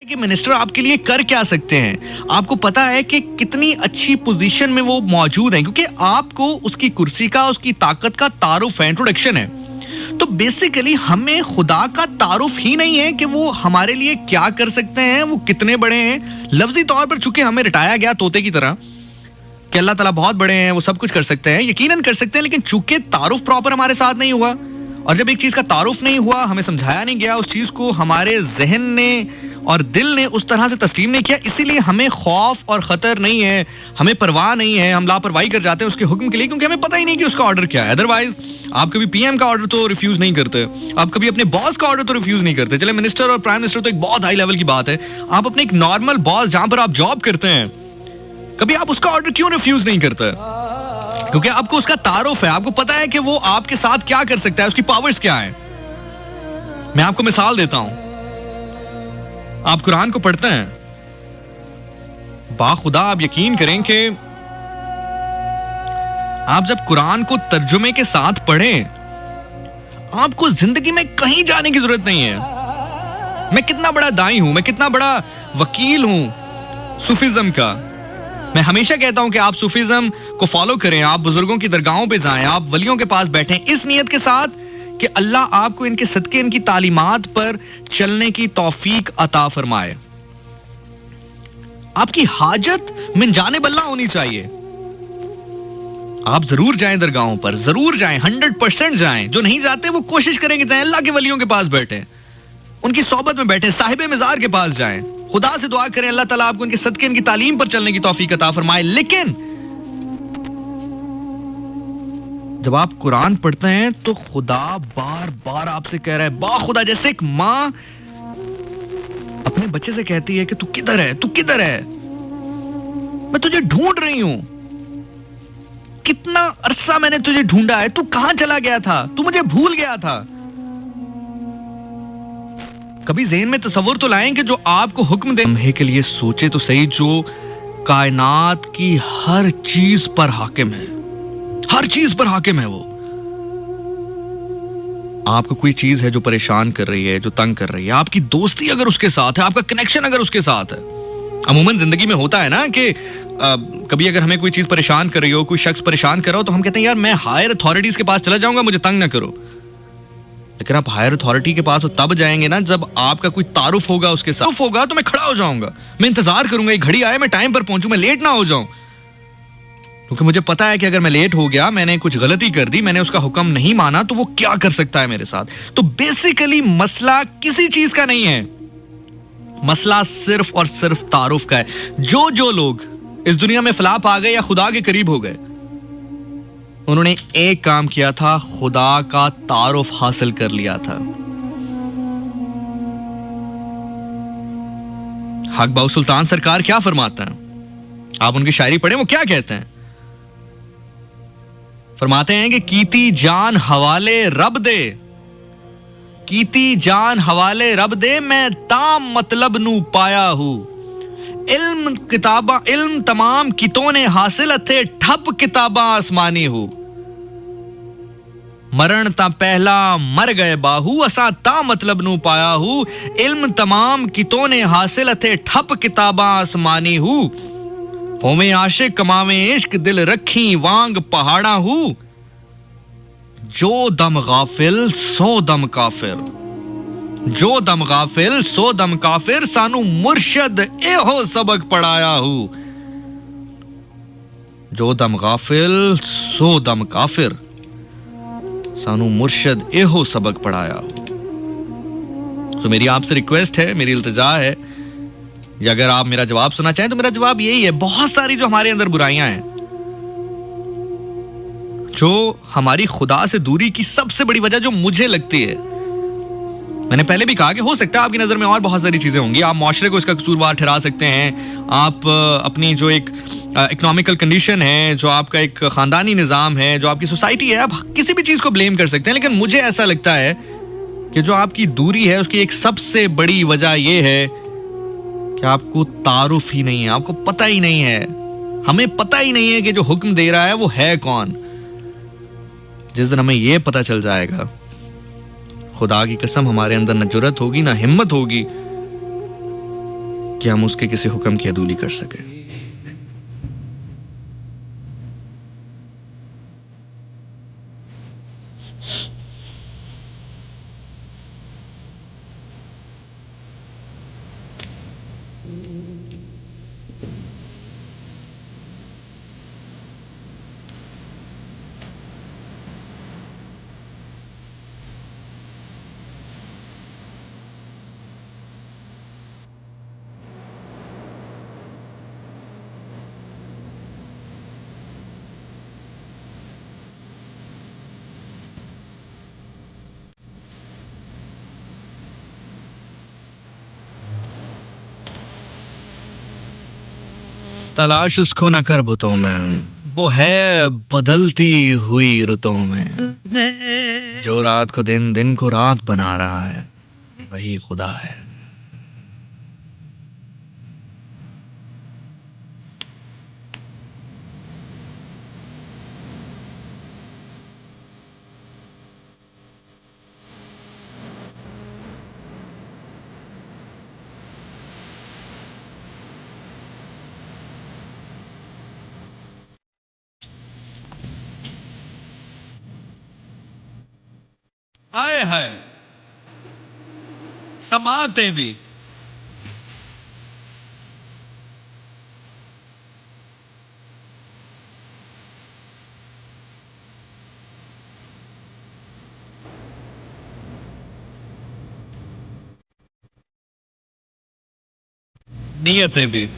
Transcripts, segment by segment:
कि मिनिस्टर आपके लिए कर क्या सकते हैं। आपको पता है कि कितनी अच्छी पोजीशन में वो मौजूद हैं, क्योंकि आपको उसकी कुर्सी का, उसकी ताकत का तारुफ है, इंट्रोडक्शन है। तो बेसिकली हमें खुदा का तारुफ ही नहीं है कि वो हमारे लिए क्या कर सकते हैं, वो कितने बड़े हैं। लफ्जी तौर पर चूंकि हमें रटाया गया तोते की तरह कि अल्लाह ताला बहुत बड़े हैं, वो सब कुछ कर सकते हैं, यकीनन कर सकते हैं, लेकिन चूंकि तारुफ प्रॉपर हमारे साथ नहीं हुआ, और जब एक चीज का तारुफ नहीं हुआ, हमें समझाया नहीं गया, उस चीज को हमारे जहन ने और दिल ने उस तरह से तस्लीम नहीं किया, इसीलिए हमें खौफ और खतर नहीं है, हमें परवाह नहीं है, हम लापरवाही कर जाते हैं उसके हुक्म के लिए, क्योंकि हमें पता ही नहीं कि उसका ऑर्डर क्या है। अदरवाइज आप कभी पीएम का ऑर्डर तो रिफ्यूज नहीं करते, आप कभी अपने बॉस का ऑर्डर तो रिफ्यूज नहीं करते। चले मिनिस्टर और प्राइम मिनिस्टर तो एक बहुत हाई लेवल की बात है, आप अपने एक नॉर्मल बॉस जहां पर आप जॉब करते हैं, कभी आप उसका ऑर्डर क्यों रिफ्यूज नहीं करते? क्योंकि आपको उसका तारुफ है, आपको पता है कि वो आपके साथ क्या कर सकता है, उसकी पावर्स क्या है। मैं आपको मिसाल देता हूं, आप कुरान को पढ़ते हैं, बाखुदा आप यकीन करें कि आप जब कुरान को तर्जुमे के साथ पढ़ें, आपको जिंदगी में कहीं जाने की जरूरत नहीं है। मैं कितना बड़ा दाई हूं, मैं कितना बड़ा वकील हूं सूफीज्म का। मैं हमेशा कहता हूं कि आप सूफीज्म को फॉलो करें, आप बुजुर्गों की दरगाहों पे जाएं, आप वलियों के पास बैठें, इस नियत के साथ कि अल्लाह आपको इनके सदके, इनकी तालीमात पर चलने की तौफीक अता फरमाए। आपकी हाजत मिन जानिब अल्लाह होनी चाहिए। आप जरूर जाएं दरगाहों पर, जरूर जाएं, 100% जाएं। जो नहीं जाते वो कोशिश करेंगे जाएं, अल्लाह के वलियों के पास बैठे, उनकी सोबत में बैठे, साहिबे मज़ार के पास जाएं, खुदा से दुआ करें अल्लाह ताला आपको इनके सदके, इनकी तालीम पर चलने की तौफीक अता फरमाए। लेकिन जब आप कुरान पढ़ते हैं तो खुदा बार बार आपसे कह रहा है, बाखुदा जैसे एक मां अपने बच्चे से कहती है कि तू किधर है, तू किधर है, मैं तुझे ढूंढ रही हूं, कितना अरसा मैंने तुझे ढूंढा है, तू कहां चला गया था, तू मुझे भूल गया था। कभी ज़हन में तसव्वुर तो लाएं कि जो आपको हुक्म दे, लम्हे के लिए सोचे तो सही, जो कायनात की हर चीज पर हाकिम है, हर चीज पर हाकिम है वो। आपको कोई चीज है जो परेशान कर रही है, जो तंग कर रही है, आपकी दोस्ती अगर उसके साथ है, आपका कनेक्शन अगर उसके साथ है। अमूमन जिंदगी में होता है ना कि कभी अगर हमें कोई चीज परेशान कर रही हो, कोई शख्स परेशान कर रहा हो, तो हम कहते हैं यार मैं हायर अथॉरिटीज के पास चला जाऊंगा, मुझे तंग ना करो। लेकिन आप हायर अथॉरिटी के पास तब जाएंगे ना जब आपका कोई तारुफ होगा, उसके साथ होगा, तो मैं खड़ा हो जाऊंगा, मैं इंतजार करूंगा, एक घड़ी आए, मैं टाइम पर पहुंचूं, मैं लेट ना हो जाऊं, क्योंकि मुझे पता है कि अगर मैं लेट हो गया, मैंने कुछ गलती कर दी, मैंने उसका हुक्म नहीं माना, तो वो क्या कर सकता है मेरे साथ। तो बेसिकली मसला किसी चीज का नहीं है, मसला सिर्फ और सिर्फ तारुफ का है। जो लोग इस दुनिया में फलाह पा गए या खुदा के करीब हो गए, उन्होंने एक काम किया था, खुदा का तारुफ हासिल कर लिया था। हक बाउ सुल्तान सरकार क्या फरमाते हैं, आप उनकी शायरी पढ़ें, वो क्या कहते हैं। फरमाते हैं कि कीती जान हवाले रब दे, कीती जान हवाले रब दे, मैं ताम मतलब नू पाया हूं, इल्म किताबा इल्म तमाम कितों ने हासिल थे, ठप किताबा आसमानी हूं, मरण ता पहला मर गए बाहू, असा ता मतलब नू पाया हूं, इल्म तमाम कितों ने हासिल थे, ठप किताबा आसमानी हूं, होवे आशिक कमावे इश्क, दिल रखी वांग पहाड़ा हूं, जो दम गाफिल सो दम काफिर, जो दम गाफिल सो दम काफिर, सानू मुर्शद एहो सबक पढ़ाया हूं, जो दम गाफिल सो दम काफिर, सानू मुर्शद एहो सबक पढ़ाया हूं। तो मेरी आपसे रिक्वेस्ट है, मेरी इल्तिजा है, या अगर आप मेरा जवाब सुनना चाहें तो मेरा जवाब यही है, बहुत सारी जो हमारे अंदर बुराइयां हैं, जो हमारी खुदा से दूरी की सबसे बड़ी वजह जो मुझे लगती है, मैंने पहले भी कहा कि हो सकता है आपकी नजर में और बहुत सारी चीजें होंगी, आप माशरे को इसका कसूरवार ठहरा सकते हैं, आप अपनी जो एक इकोनॉमिकल कंडीशन है, जो आपका एक खानदानी निज़ाम है, जो आपकी सोसाइटी है, आप किसी भी चीज को ब्लेम कर सकते हैं। लेकिन मुझे ऐसा लगता है कि जो आपकी दूरी है उसकी एक सबसे बड़ी वजह यह है कि आपको तारुफ ही नहीं है, आपको पता ही नहीं है, हमें पता ही नहीं है कि जो हुक्म दे रहा है वो है कौन। जिस दिन हमें यह पता चल जाएगा, खुदा की कसम हमारे अंदर न जुर्रत होगी, ना हिम्मत होगी कि हम उसके किसी हुक्म की अदूली कर सकें। तलाश उसको न कर बुतों में, वो है बदलती हुई रुतों में। जो रात को दिन, दिन को रात बना रहा है, वही खुदा है। हाय हाय, समाते भी। नियतें भी।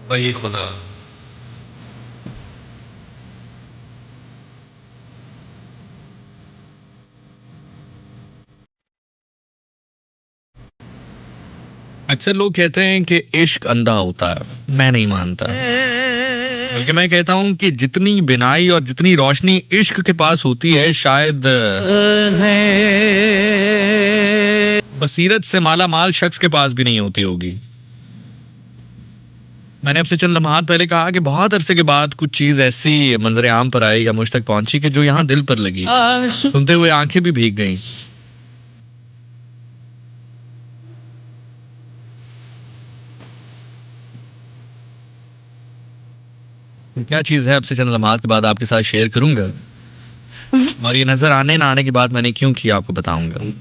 वही खुदा। अक्सर लोग कहते हैं कि इश्क अंधा होता है, मैं नहीं मानता। बल्कि मैं कहता हूँ कि जितनी बिनाई और जितनी रोशनी इश्क के पास होती है, शायद बसीरत से माला माल शख्स के पास भी नहीं होती होगी। मैंने आपसे चंद लम्हात पहले कहा कि बहुत अरसे के बाद कुछ चीज ऐसी मंजर आम पर आई या मुझ तक पहुंची कि जो यहाँ दिल पर लगी। सुनते हुए आंखें भी भीग गईं। क्या चीज है, आपसे चंद लम्हात के बाद आपके साथ शेयर करूंगा, और ये नजर आने ना आने की बात मैंने क्यों की आपको बताऊंगा।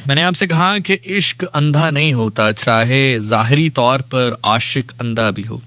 मैंने आपसे कहा कि इश्क अंधा नहीं होता, चाहे जाहिरी तौर पर आशिक अंधा भी हो।